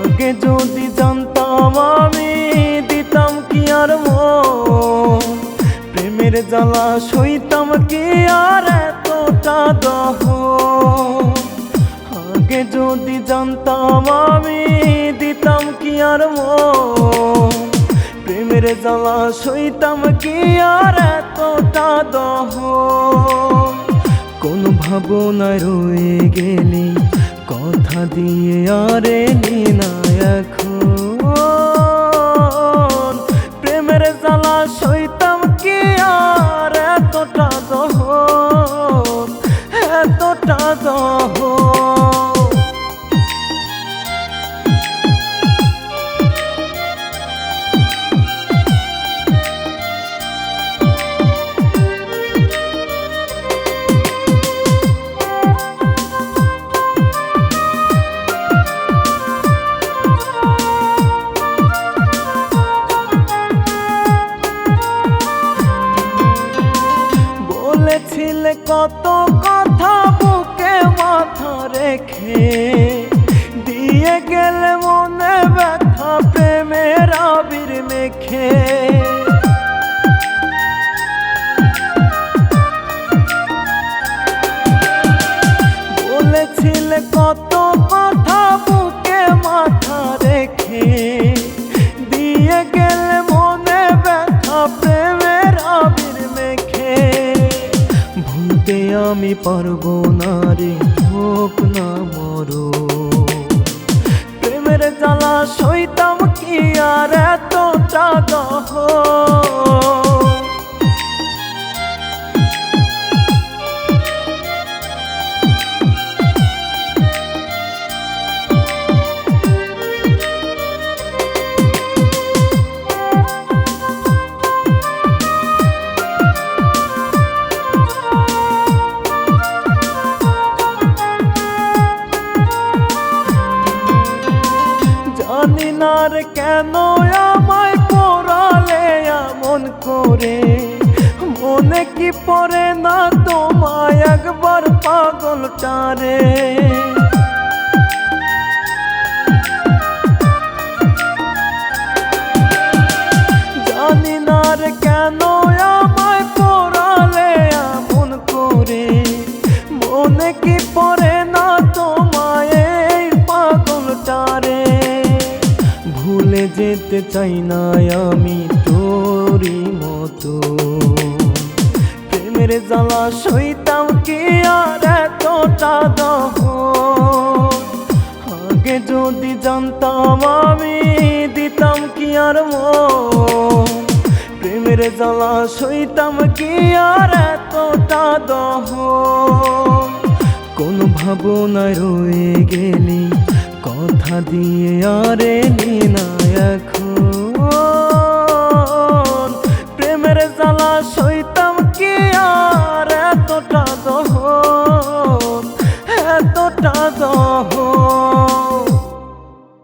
আগে যদি জানতাম আমি দিতাম কি আর মন, প্রেমের জ্বালা সইতাম কি আর এতটা দহন। আগে যদি জানতাম আমি দিতাম কি আর মন, প্রেমের জ্বালা সইতাম কি আর এতটা দহন। কোন ভাবনায় রয়ে গেলি কথা দিয়ে আরে নিনা এখন, প্রেমের জ্বালা সইতাম কি আর এতটা দহন, এতটা দহন। বলেছিলে কত কথা বুকে মাথা রেখে, দিয়ে গেলে মনে ব্যথা প্রেমের আবির মেখে। বলেছিলে কত কথা বুকে মাথা রেখে, দিয়ে গেলে মনে ব্যথা প্রেমের আবির মেখে। ভুলতে আমি পারবো না রে, হোক না মরো, প্রেমের জ্বালা সইতাম কি আর এতটা দহন। জানি না রে কেন আমায় পোড়ালে এমন করে, মনে কি পড়ে না তোমায় একবার পাগল টারে। জানি না রে কেন আমায় পোড়ালে এমন করে, মনে কি পড়ে না তোমায় এই পাগল টারে। ভুলে যেতে চাই না আমি তোরই মতো, প্রেমের জ্বালা সইতাম কি আর এতটা দহন। আগে যদি জানতাম আমি দিতাম কি আর মন, প্রেমের জ্বালা সইতাম কি আর এতটা দহন। কোন ভাবনায় রয়ে গেলি কথা দিয়ে আরে নিনা এখন।